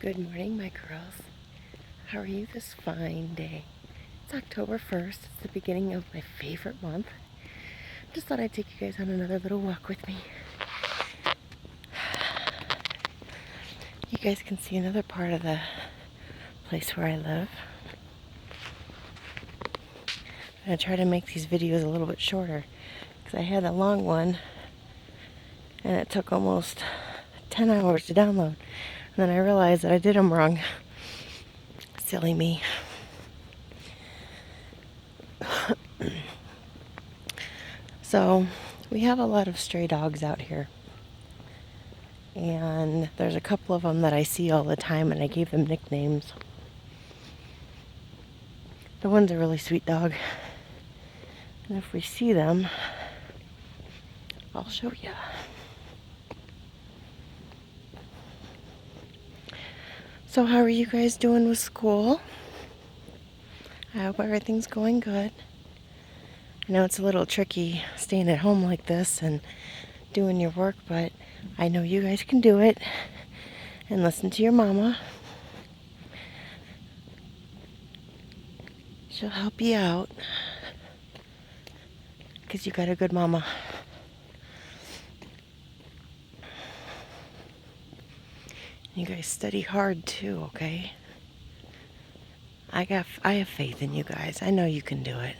Good morning, my girls. How are you this fine day? It's October 1st. It's the beginning of my favorite month. Just thought I'd take you guys on another little walk with me. You guys can see another part of the place where I live. I'm going to try to make these videos a little bit shorter because I had a long one and it took almost 10 hours to download. And then I realized that I did them wrong. Silly me. So, we have a lot of stray dogs out here. And there's a couple of them that I see all the time, and I gave them nicknames. The one's a really sweet dog. And if we see them, I'll show you. So how are you guys doing with school? I hope everything's going good. I know it's a little tricky staying at home like this and doing your work, but I know you guys can do it. And listen to your mama. She'll help you out. Because you got a good mama. You guys study hard too, okay? I have faith in you guys. I know you can do it.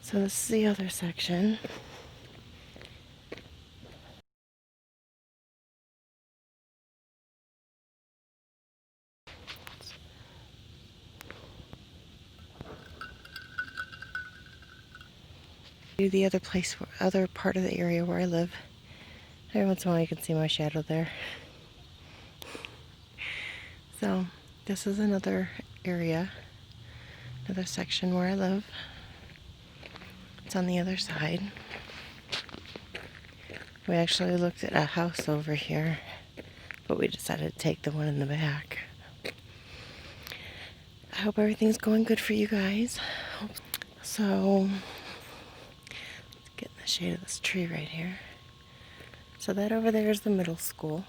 So this is the other section. The other part of the area where I live. Every once in a while you can see my shadow there. So this is another area, another section where I live. It's on the other side. We actually looked at a house over here, but we decided to take the one in the back. I hope everything's going good for you guys. So, let's get in the shade of this tree right here. So that over there is the middle school.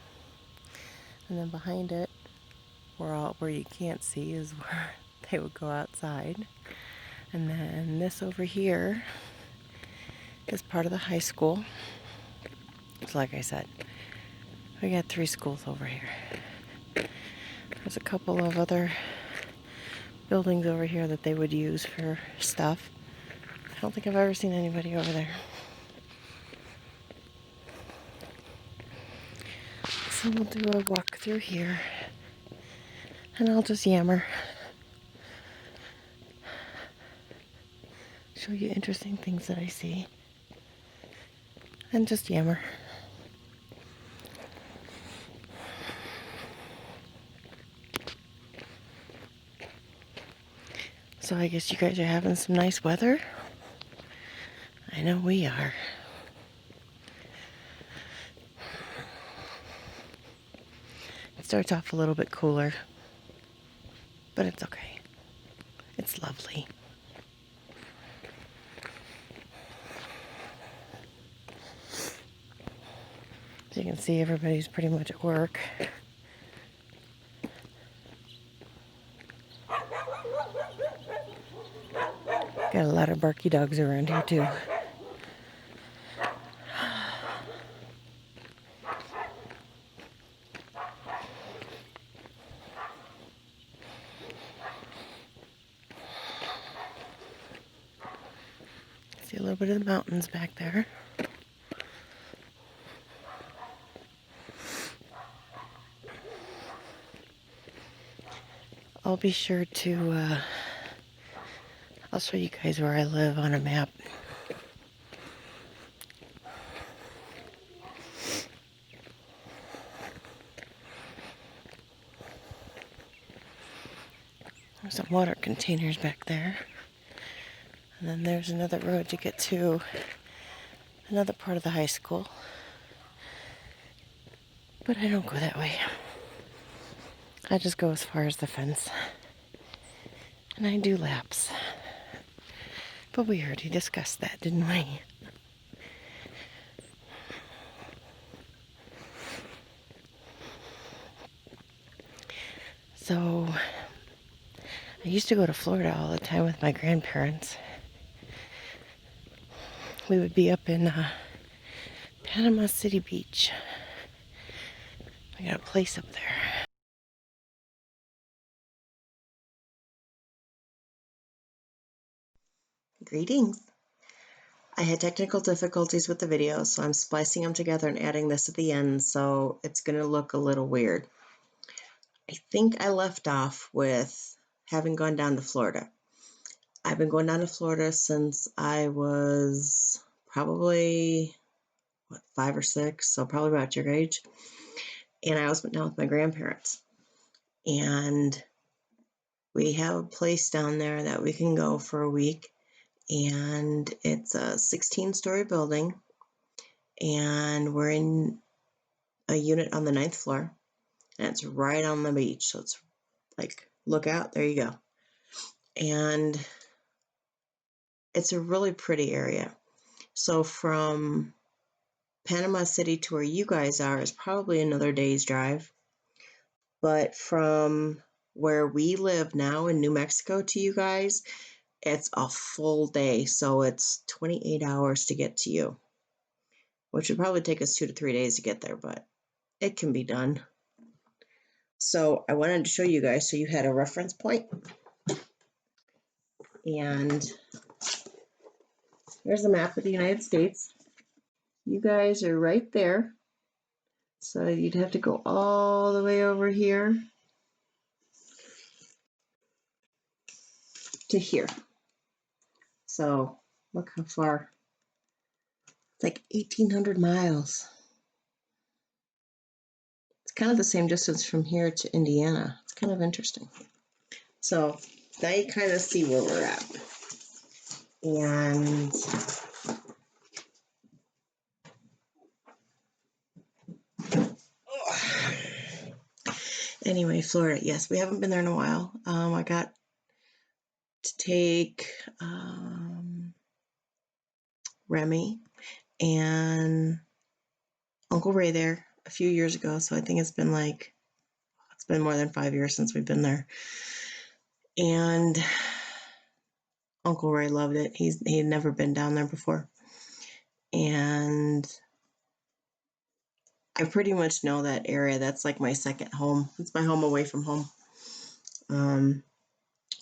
And then behind it, where you can't see, is where they would go outside. And then this over here is part of the high school. So like I said, we got 3 schools over here. There's a couple of other buildings over here that they would use for stuff. I don't think I've ever seen anybody over there. So we'll do a walk through here. And I'll just yammer. Show you interesting things that I see. And just yammer. So I guess you guys are having some nice weather. I know we are. It starts off a little bit cooler, but it's okay. It's lovely. As you can see, everybody's pretty much at work. Got a lot of barky dogs around here too. See a little bit of the mountains back there. I'll be sure to, I'll show you guys where I live on a map. There's some water containers back there. And then there's another road to get to another part of the high school. But I don't go that way. I just go as far as the fence. And I do laps. But we already discussed that, didn't we? So, I used to go to Florida all the time with my grandparents. We would be up in Panama City Beach. We got a place up there. Greetings. I had technical difficulties with the video, so I'm splicing them together and adding this at the end, so it's going to look a little weird. I think I left off with having gone down to Florida. I've been going down to Florida since I was probably, 5 or 6, so probably about your age. And I always went down with my grandparents. And we have a place down there that we can go for a week. And it's a 16-story building. And we're in a unit on the 9th floor. And it's right on the beach. So it's like, look out, there you go. And it's a really pretty area. So from Panama City to where you guys are is probably another day's drive. But from where we live now in New Mexico to you guys, it's a full day. So it's 28 hours to get to you, which would probably take us 2 to 3 days to get there, but it can be done. So I wanted to show you guys so you had a reference point. And here's the map of the United States. You guys are right there. So you'd have to go all the way over here to here. So look how far. It's like 1,800 miles. It's kind of the same distance from here to Indiana. It's kind of interesting. So now you kind of see where we're at. And anyway, Florida, yes, we haven't been there in a while. I got to take Remy and Uncle Ray there a few years ago. So I think it's been more than 5 years since we've been there. And Uncle Ray loved it. He had never been down there before. And I pretty much know that area. That's like my second home. It's my home away from home.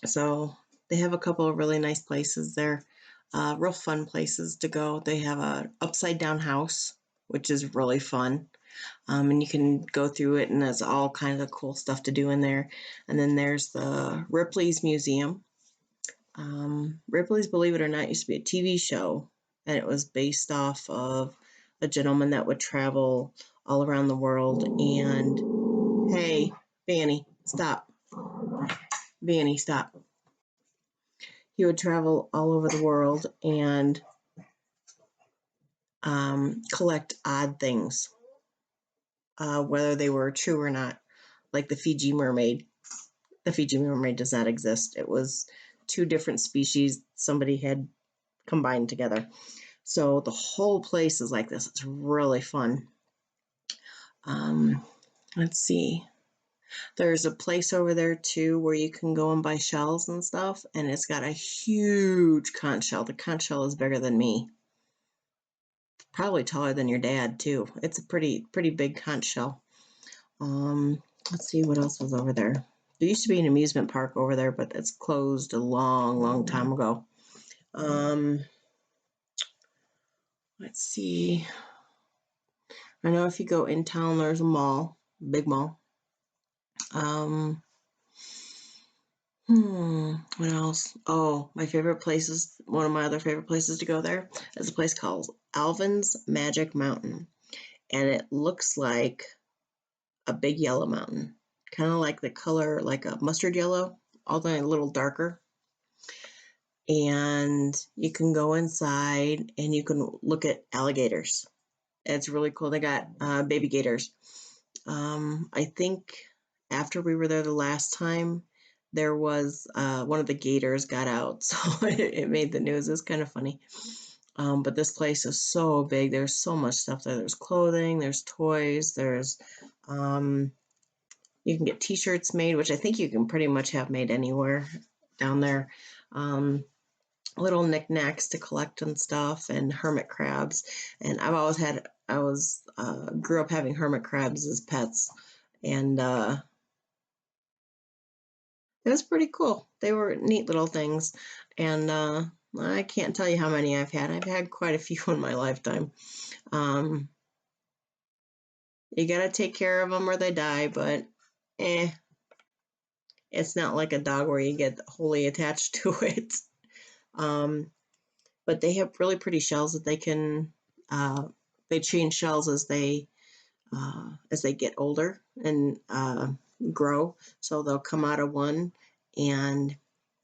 So they have a couple of really nice places there, real fun places to go. They have a upside down house, which is really fun. And you can go through it, and there's all kinds of cool stuff to do in there. And then there's the Ripley's Museum. Ripley's, believe it or not, used to be a TV show, and it was based off of a gentleman that would travel all around the world. And hey, Vanny, stop. Vanny, stop. He would travel all over the world and collect odd things, whether they were true or not, like the Fiji mermaid. The Fiji mermaid does not exist. It was 2 different species somebody had combined together. So the whole place is like this. It's really fun. Let's see. There's a place over there too where you can go and buy shells and stuff, and it's got a huge conch shell. The conch shell is bigger than me. Probably taller than your dad too. It's a pretty big conch shell. Let's see what else was over there. There used to be an amusement park over there, but it's closed a long time ago. Let's see. I know if you go in town, there's a mall, big mall. What else? Oh, my favorite places, one of my other favorite places to go there is a place called Alvin's Magic Mountain. And it looks like a big yellow mountain, kind of like the color, like a mustard yellow, although a little darker. And you can go inside and you can look at alligators. It's really cool. They got baby gators. I think after we were there the last time, there was one of the gators got out, so it made the news. It's kind of funny. But this place is so big. There's so much stuff there. There's clothing, there's toys, there's you can get t-shirts made, which I think you can pretty much have made anywhere down there. Little knickknacks to collect and stuff, and hermit crabs. And I was grew up having hermit crabs as pets, and it was pretty cool. They were neat little things, and I can't tell you how many I've had. I've had quite a few in my lifetime. Um, you gotta take care of them or they die, but it's not like a dog where you get wholly attached to it. Um, but they have really pretty shells that they change shells as they get older and grow. So they'll come out of one, and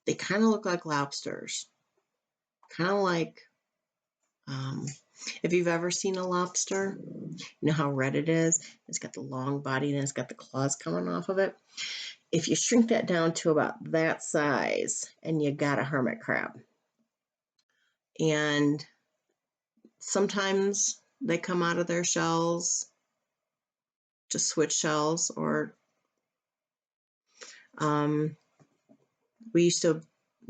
they kind of look like lobsters, kind of like if you've ever seen a lobster, you know how red it is. It's got the long body and it's got the claws coming off of it. If you shrink that down to about that size, and you got a hermit crab, and sometimes they come out of their shells, just switch shells, or um, we used to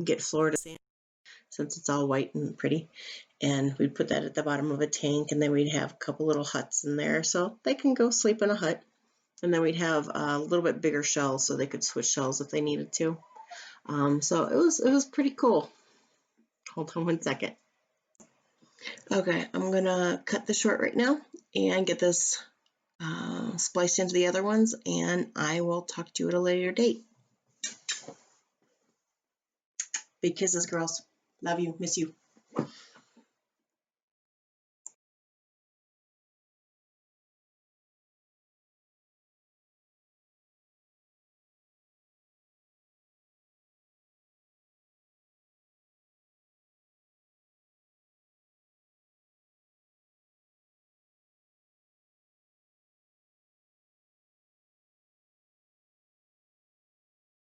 get Florida sand since it's all white and pretty, and we'd put that at the bottom of a tank, and then we'd have a couple little huts in there so they can go sleep in a hut, and then we'd have a little bit bigger shells so they could switch shells if they needed to. So it was pretty cool. Hold on one second. Okay, I'm gonna cut this short right now and get this spliced into the other ones, and I will talk to you at a later date. Big kisses, girls. Love you. Miss you.